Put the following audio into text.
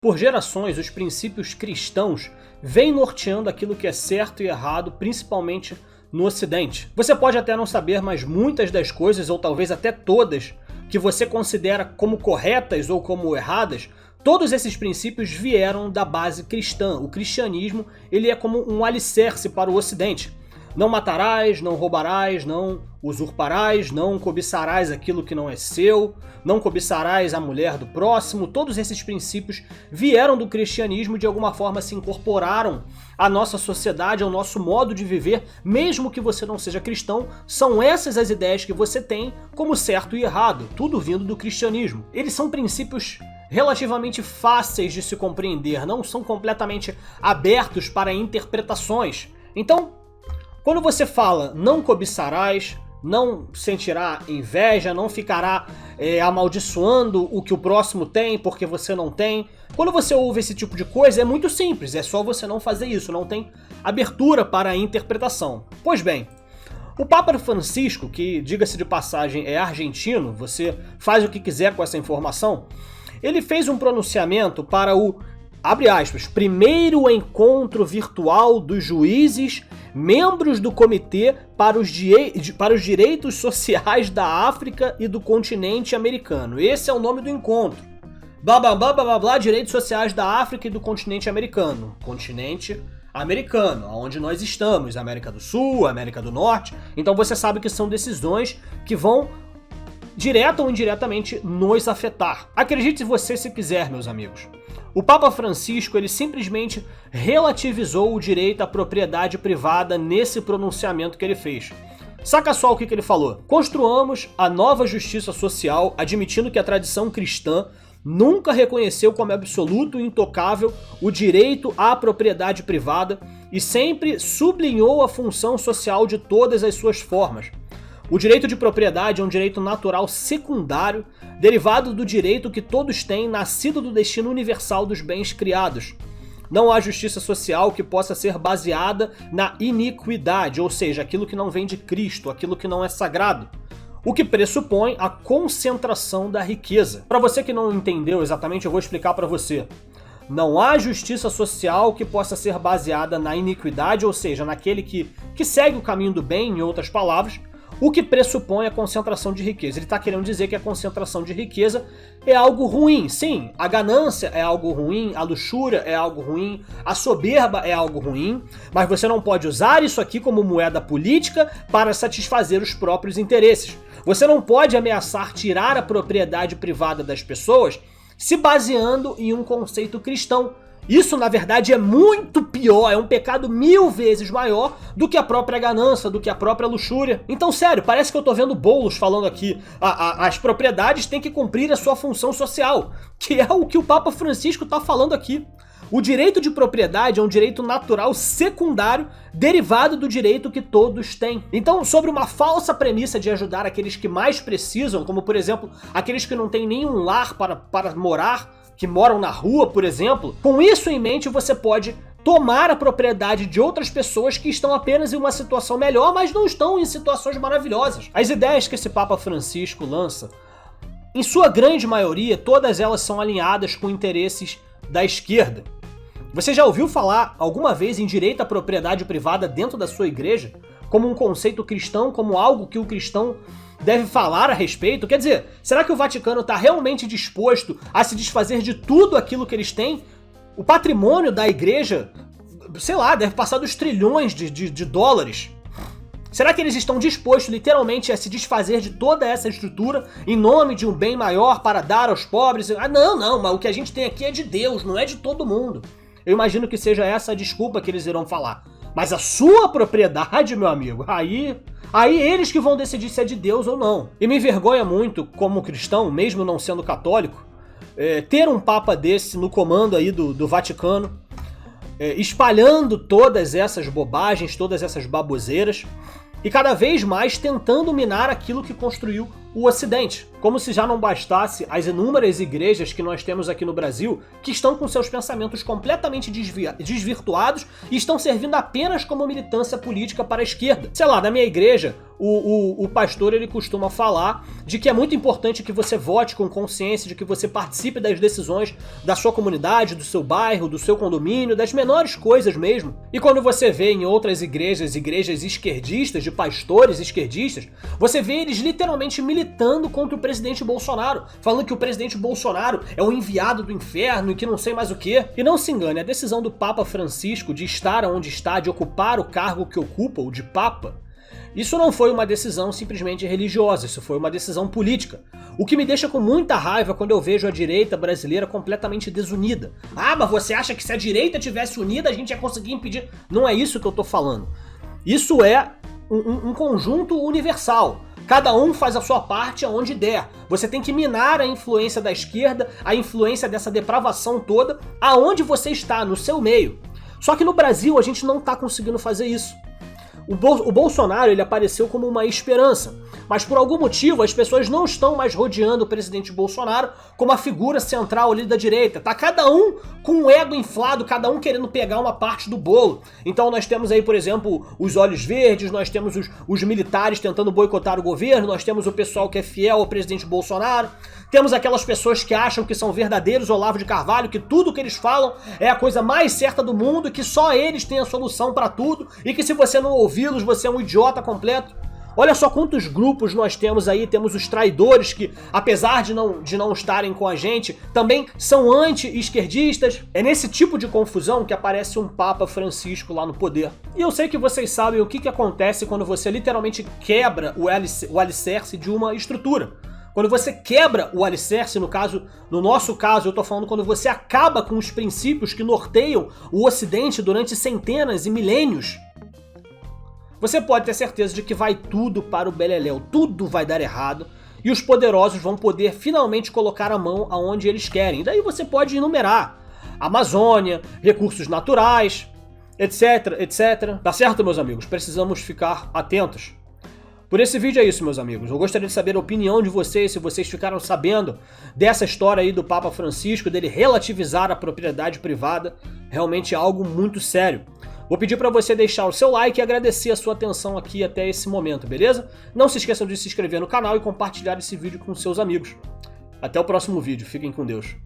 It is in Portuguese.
Por gerações, os princípios cristãos vêm norteando aquilo que é certo e errado, principalmente no Ocidente. Você pode até não saber, mas muitas das coisas, ou talvez até todas, que você considera como corretas ou como erradas, todos esses princípios vieram da base cristã. O cristianismo, ele é como um alicerce para o Ocidente. Não matarás, não roubarás, não usurparás, não cobiçarás aquilo que não é seu, não cobiçarás a mulher do próximo. Todos esses princípios vieram do cristianismo e de alguma forma se incorporaram à nossa sociedade, ao nosso modo de viver, mesmo que você não seja cristão. São essas as ideias que você tem como certo e errado, tudo vindo do cristianismo. Eles são princípios relativamente fáceis de se compreender, não são completamente abertos para interpretações. Então, quando você fala não cobiçarás, não sentirá inveja, não ficará amaldiçoando o que o próximo tem porque você não tem. Quando você ouve esse tipo de coisa é muito simples, é só você não fazer isso, não tem abertura para a interpretação. Pois bem, o Papa Francisco, que diga-se de passagem é argentino, você faz o que quiser com essa informação, ele fez um pronunciamento para o, abre aspas, primeiro encontro virtual dos juízes, membros do Comitê para os Direitos Sociais da África e do Continente Americano. Esse é o nome do encontro. Blá blá blá blá blá blá, Direitos Sociais da África e do Continente Americano. Continente americano, onde nós estamos, América do Sul, América do Norte. Então você sabe que são decisões que vão direta ou indiretamente nos afetar. Acredite você se quiser, meus amigos. O Papa Francisco, ele simplesmente relativizou o direito à propriedade privada nesse pronunciamento que ele fez. Saca só o que ele falou. Construamos a nova justiça social, admitindo que a tradição cristã nunca reconheceu como absoluto e intocável o direito à propriedade privada e sempre sublinhou a função social de todas as suas formas. O direito de propriedade é um direito natural secundário, derivado do direito que todos têm, nascido do destino universal dos bens criados. Não há justiça social que possa ser baseada na iniquidade, ou seja, aquilo que não vem de Cristo, aquilo que não é sagrado, o que pressupõe a concentração da riqueza. Para você que não entendeu exatamente, eu vou explicar para você. Não há justiça social que possa ser baseada na iniquidade, ou seja, naquele que segue o caminho do bem, em outras palavras, o que pressupõe a concentração de riqueza. Ele está querendo dizer que a concentração de riqueza é algo ruim. Sim, a ganância é algo ruim, a luxúria é algo ruim, a soberba é algo ruim, mas você não pode usar isso aqui como moeda política para satisfazer os próprios interesses. Você não pode ameaçar tirar a propriedade privada das pessoas se baseando em um conceito cristão. Isso, na verdade, é muito pior, é um pecado 1000 vezes maior do que a própria ganância, do que a própria luxúria. Então, sério, parece que eu tô vendo Boulos falando aqui. As propriedades têm que cumprir a sua função social, que é o que o Papa Francisco tá falando aqui. O direito de propriedade é um direito natural secundário, derivado do direito que todos têm. Então, sobre uma falsa premissa de ajudar aqueles que mais precisam, como, por exemplo, aqueles que não têm nenhum lar para morar, que moram na rua, por exemplo, com isso em mente você pode tomar a propriedade de outras pessoas que estão apenas em uma situação melhor, mas não estão em situações maravilhosas. As ideias que esse Papa Francisco lança, em sua grande maioria, todas elas são alinhadas com interesses da esquerda. Você já ouviu falar alguma vez em direito à propriedade privada dentro da sua igreja? Como um conceito cristão, como algo que o cristão deve falar a respeito? Quer dizer, será que o Vaticano está realmente disposto a se desfazer de tudo aquilo que eles têm? O patrimônio da igreja, sei lá, deve passar dos trilhões de dólares. Será que eles estão dispostos literalmente a se desfazer de toda essa estrutura em nome de um bem maior para dar aos pobres? Ah, não, mas o que a gente tem aqui é de Deus, não é de todo mundo. Eu imagino que seja essa a desculpa que eles irão falar. Mas a sua propriedade, meu amigo, aí eles que vão decidir se é de Deus ou não. E me envergonha muito, como cristão, mesmo não sendo católico, ter um papa desse no comando aí do Vaticano, espalhando todas essas bobagens, todas essas baboseiras, e cada vez mais tentando minar aquilo que construiu o Ocidente. Como se já não bastasse as inúmeras igrejas que nós temos aqui no Brasil, que estão com seus pensamentos completamente desvirtuados e estão servindo apenas como militância política para a esquerda. Sei lá, na minha igreja, o pastor ele costuma falar de que é muito importante que você vote com consciência, de que você participe das decisões da sua comunidade, do seu bairro, do seu condomínio, das menores coisas mesmo. E quando você vê em outras igrejas esquerdistas, de pastores esquerdistas, você vê eles literalmente militando contra o presidente Bolsonaro, falando que o presidente Bolsonaro é o enviado do inferno e que não sei mais o que. E não se engane, a decisão do Papa Francisco de estar onde está, de ocupar o cargo que ocupa, o de Papa, isso não foi uma decisão simplesmente religiosa, isso foi uma decisão política. O que me deixa com muita raiva quando eu vejo a direita brasileira completamente desunida. Ah, mas você acha que se a direita tivesse unida a gente ia conseguir impedir? Não é isso que eu tô falando. Isso é um conjunto universal. Cada um faz a sua parte aonde der. Você tem que minar a influência da esquerda, a influência dessa depravação toda, aonde você está, no seu meio. Só que no Brasil a gente não tá conseguindo fazer isso. O Bolsonaro ele apareceu como uma esperança, mas por algum motivo as pessoas não estão mais rodeando o presidente Bolsonaro como a figura central ali da direita. Tá cada um com o ego inflado, cada um querendo pegar uma parte do bolo. Então nós temos aí, por exemplo, os olhos verdes, nós temos os militares tentando boicotar o governo, nós temos o pessoal que é fiel ao presidente Bolsonaro, temos aquelas pessoas que acham que são verdadeiros Olavo de Carvalho, que tudo que eles falam é a coisa mais certa do mundo, que só eles têm a solução pra tudo e que se você não ouvi-los, você é um idiota completo. Olha só quantos grupos nós temos aí, temos os traidores que, apesar de não estarem com a gente, também são anti-esquerdistas. É nesse tipo de confusão que aparece um Papa Francisco lá no poder. E eu sei que vocês sabem o que acontece quando você literalmente quebra o alicerce de uma estrutura. Quando você quebra o alicerce, no nosso caso, eu tô falando quando você acaba com os princípios que norteiam o Ocidente durante centenas e milênios, você pode ter certeza de que vai tudo para o beleléu, tudo vai dar errado e os poderosos vão poder finalmente colocar a mão aonde eles querem. E daí você pode enumerar Amazônia, recursos naturais, etc, etc. Tá certo, meus amigos? Precisamos ficar atentos. Por esse vídeo é isso, meus amigos. Eu gostaria de saber a opinião de vocês, se vocês ficaram sabendo dessa história aí do Papa Francisco, dele relativizar a propriedade privada. Realmente é algo muito sério. Vou pedir para você deixar o seu like e agradecer a sua atenção aqui até esse momento, beleza? Não se esqueçam de se inscrever no canal e compartilhar esse vídeo com seus amigos. Até o próximo vídeo. Fiquem com Deus.